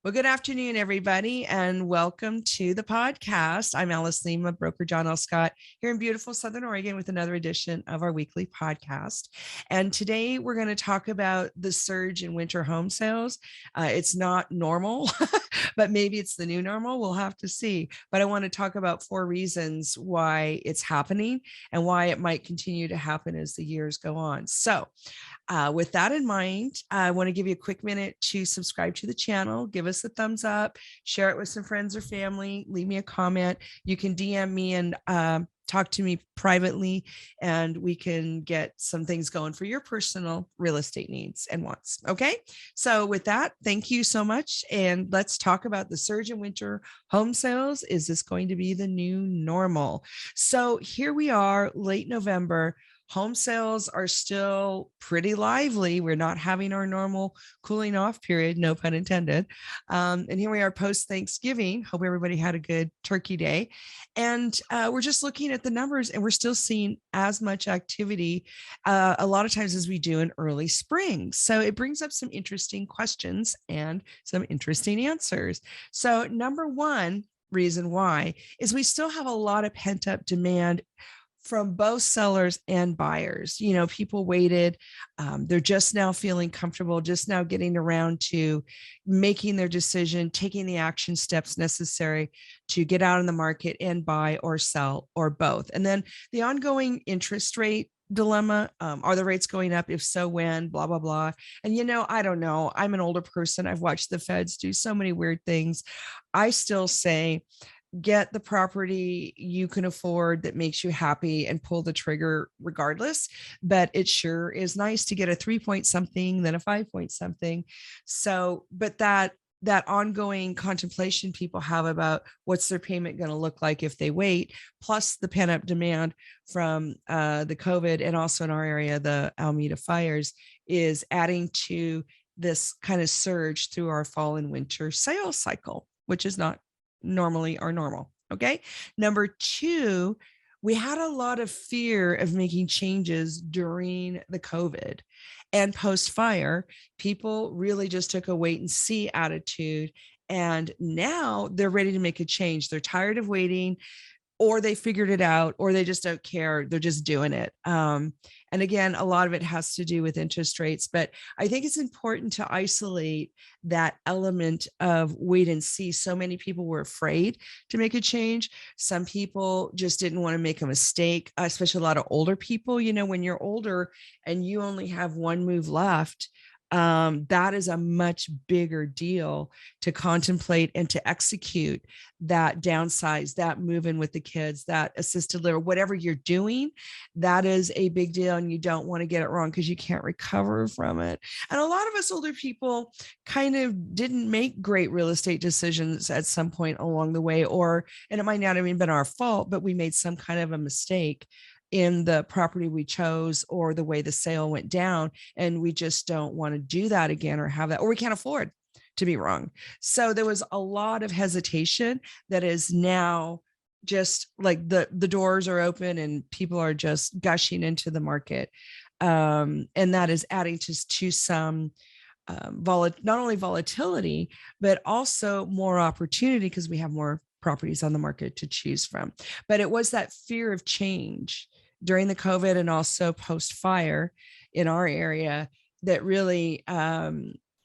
Well, good afternoon, everybody, and welcome to the podcast. I'm Alice Lema, broker John L. Scott, here in beautiful Southern Oregon with another edition of our weekly podcast. And today we're going to talk about the surge in winter home sales. It's not normal, but maybe it's the new normal. We'll have to see. But I want to talk about 4 reasons why it's happening and why it might continue to happen as the years go on. So, with that in mind, I want to give you a quick minute to subscribe to the channel, give us a thumbs up, share it with some friends or family, leave me a comment. You can DM me and talk to me privately, and we can get some things going for your personal real estate needs and wants. Okay. So with that, thank you so much. And let's talk about the surge in winter home sales. Is this going to be the new normal? So here we are, late November. Home sales are still pretty lively. We're not having our normal cooling off period, no pun intended. And here we are post Thanksgiving. Hope everybody had a good turkey day. And we're just looking at the numbers, and we're still seeing as much activity a lot of times as we do in early spring. So it brings up some interesting questions and some interesting answers. So number one reason why is we still have a lot of pent up demand from both sellers and buyers. You know, people waited. They're just now feeling comfortable, just now getting around to making their decision, taking the action steps necessary to get out in the market and buy or sell or both. And then the ongoing interest rate dilemma. Are the rates going up? If so, when? Blah, blah, blah. And, you know, I don't know. I'm an older person. I've watched the feds do so many weird things. I still say, get the property you can afford that makes you happy and pull the trigger regardless. But it sure is nice to get a 3-point something than a 5-point something. So, but that ongoing contemplation people have about what's their payment going to look like if they wait, plus the pent-up demand from the COVID and also in our area, the Alameda fires, is adding to this kind of surge through our fall and winter sales cycle, which is not normally are normal. Okay. Number 2, we had a lot of fear of making changes during the COVID and post fire. People really just took a wait and see attitude. And now they're ready to make a change. They're tired of waiting, or they figured it out, or they just don't care. They're just doing it. And again, a lot of it has to do with interest rates, but I think it's important to isolate that element of wait and see. So many people were afraid to make a change. Some people just didn't want to make a mistake, especially a lot of older people. You know, when you're older and you only have one move left, that is a much bigger deal to contemplate and to execute that downsize, that move in with the kids, that assisted living, whatever you're doing, that is a big deal. And you don't want to get it wrong because you can't recover from it. And a lot of us older people kind of didn't make great real estate decisions at some point along the way, and it might not have even been our fault, but we made some kind of a mistake in the property we chose or the way the sale went down. And we just don't want to do that again or have that, or we can't afford to be wrong. So there was a lot of hesitation that is now just like the doors are open and people are just gushing into the market. And that is adding to some not only volatility, but also more opportunity because we have more properties on the market to choose from. But it was that fear of change during the COVID and also post fire in our area that really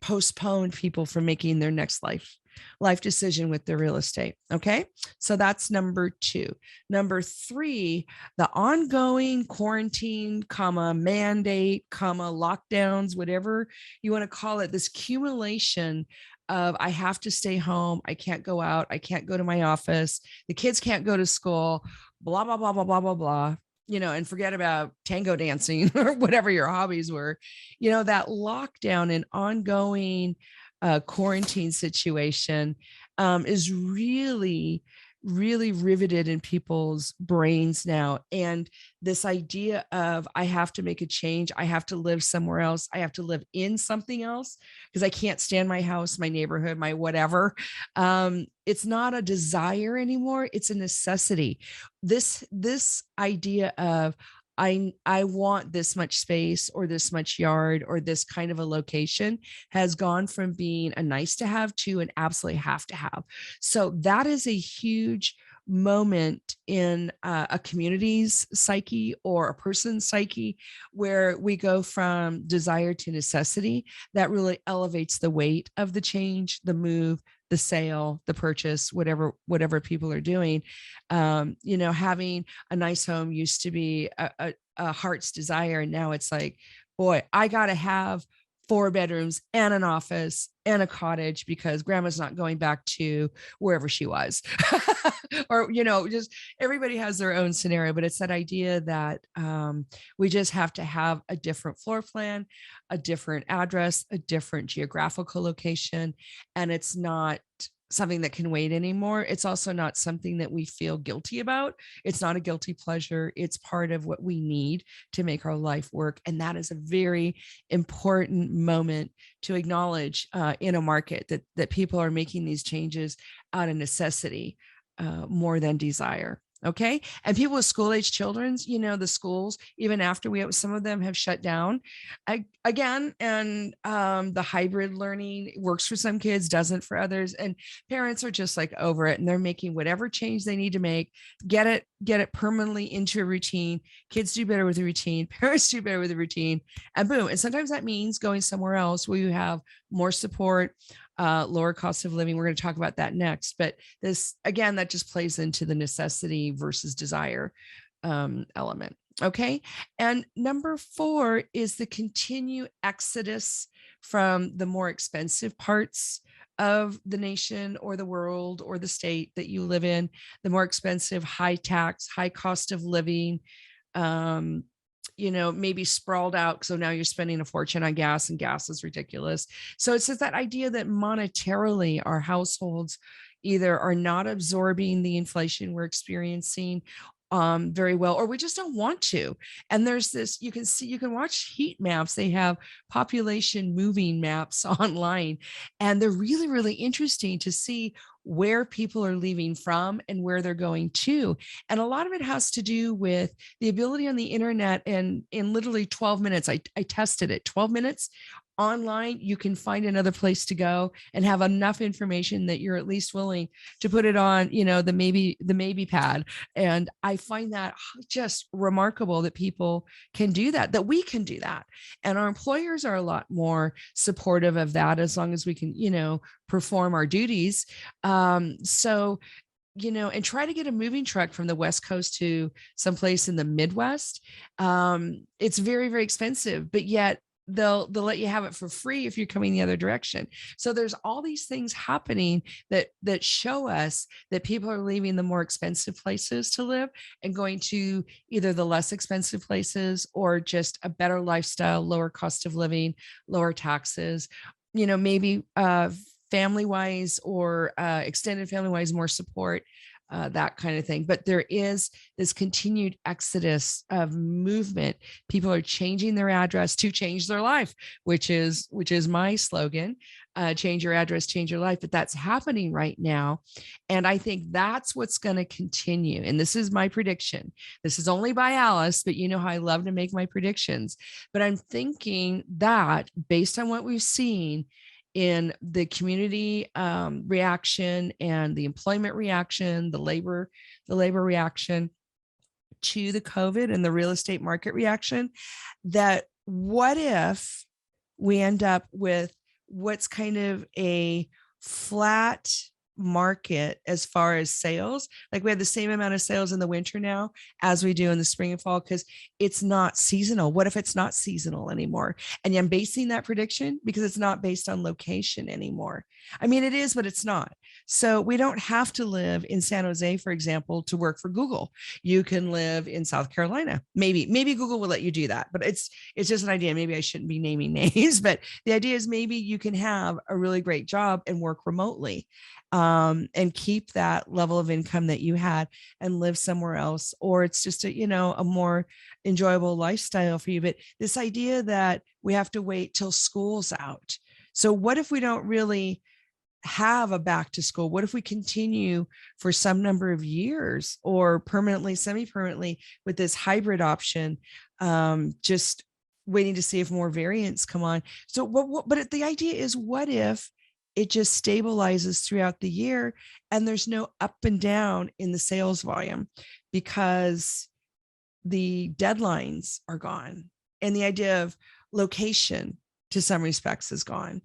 postponed people from making their next life decision with their real estate. Okay. So that's number 2. Number 3, the ongoing quarantine, mandate, lockdowns, whatever you want to call it, this accumulation of I have to stay home. I can't go out. I can't go to my office. The kids can't go to school, blah, blah, blah, blah, blah, blah, blah. You know, and forget about tango dancing or whatever your hobbies were. You know, that lockdown and ongoing quarantine situation is really really riveted in people's brains now. And this idea of I have to make a change, I have to live somewhere else, I have to live in something else because I can't stand my house, my neighborhood, my whatever. It's not a desire anymore, it's a necessity. This idea of I want this much space or this much yard or this kind of a location has gone from being a nice to have to an absolutely have to have. So that is a huge moment in a community's psyche or a person's psyche where we go from desire to necessity. That really elevates the weight of the change, the move, the sale, the purchase, whatever people are doing. Having a nice home used to be a heart's desire, and now it's like, boy, I gotta have 4 bedrooms and an office and a cottage because grandma's not going back to wherever she was. Or, just everybody has their own scenario, but it's that idea that we just have to have a different floor plan, a different address, a different geographical location. And it's not something that can wait anymore. It's also not something that we feel guilty about. It's not a guilty pleasure. It's part of what we need to make our life work. And that is a very important moment to acknowledge in a market that people are making these changes out of necessity more than desire. Okay. And people with school age children, the schools, even after some of them have shut down again. And the hybrid learning works for some kids, doesn't for others. And parents are just like over it. And they're making whatever change they need to make, get it permanently into a routine. Kids do better with a routine. Parents do better with a routine, and boom. And sometimes that means going somewhere else where you have more support, lower cost of living. We're going to talk about that next. But this, again, that just plays into the necessity versus desire element. Okay. And number 4 is the continued exodus from the more expensive parts of the nation or the world or the state that you live in, the more expensive, high tax, high cost of living, maybe sprawled out. So now you're spending a fortune on gas, and gas is ridiculous. So it's just that idea that monetarily our households either are not absorbing the inflation we're experiencing very well, or we just don't want to. And there's this, you can watch heat maps. They have population moving maps online, and they're really, really interesting to see where people are leaving from and where they're going to. And a lot of it has to do with the ability on the internet. And in literally 12 minutes, I tested it, 12 minutes online, you can find another place to go and have enough information that you're at least willing to put it on, the maybe pad. And I find that just remarkable that people can do that we can do that. And our employers are a lot more supportive of that as long as we can, perform our duties. And try to get a moving truck from the West Coast to someplace in the Midwest. It's very, very expensive, but yet they'll let you have it for free if you're coming the other direction. So there's all these things happening that show us that people are leaving the more expensive places to live and going to either the less expensive places or just a better lifestyle, lower cost of living, lower taxes, maybe family wise or extended family wise, more support. That kind of thing. But there is this continued exodus of movement. People are changing their address to change their life, which is my slogan, change your address, change your life. But that's happening right now. And I think that's what's going to continue. And this is my prediction. This is only by Alice, but you know how I love to make my predictions. But I'm thinking that based on what we've seen in the community reaction and the employment reaction, the labor reaction to the COVID and the real estate market reaction, that what if we end up with what's kind of a flat market as far as sales? Like we have the same amount of sales in the winter now as we do in the spring and fall because it's not seasonal. What if it's not seasonal anymore? And I'm basing that prediction because it's not based on location anymore. I mean, it is, but it's not. So we don't have to live in San Jose, for example, to work for Google. You can live in South Carolina. Maybe Google will let you do that, but it's just an idea. Maybe I shouldn't be naming names, but the idea is maybe you can have a really great job and work remotely. And keep that level of income that you had and live somewhere else, or it's just a more enjoyable lifestyle for you. But this idea that we have to wait till school's out. So what if we don't really have a back to school? What if we continue for some number of years or permanently, semi-permanently with this hybrid option? Just waiting to see if more variants come on. So but the idea is, what if it just stabilizes throughout the year and there's no up and down in the sales volume because the deadlines are gone and the idea of location to some respects is gone.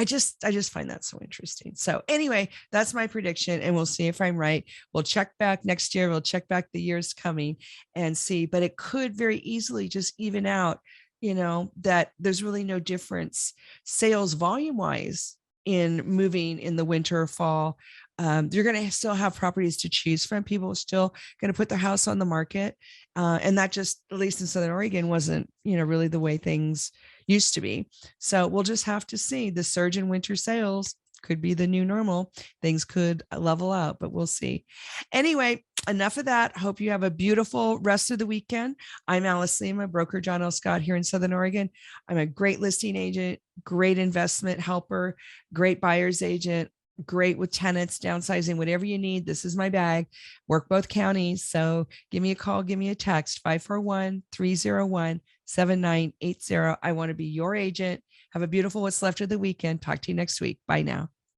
I just find that so interesting. So anyway, that's my prediction, and we'll see if I'm right. We'll check back next year. We'll check back the years coming and see, but it could very easily just even out, that there's really no difference sales volume wise in moving in the winter or fall. You're going to still have properties to choose from. People are still going to put their house on the market. And that just, at least in Southern Oregon, wasn't, really the way things used to be. So we'll just have to see. The surge in winter sales could be the new normal. Things could level out, but we'll see. Anyway, enough of that. Hope you have a beautiful rest of the weekend. I'm Alice Lema, broker John L. Scott here in Southern Oregon. I'm a great listing agent, great investment helper, great buyer's agent, great with tenants, downsizing, whatever you need. This is my bag. Work both counties. So give me a call, give me a text, 541-301-7980. I want to be your agent. Have a beautiful what's left of the weekend. Talk to you next week. Bye now.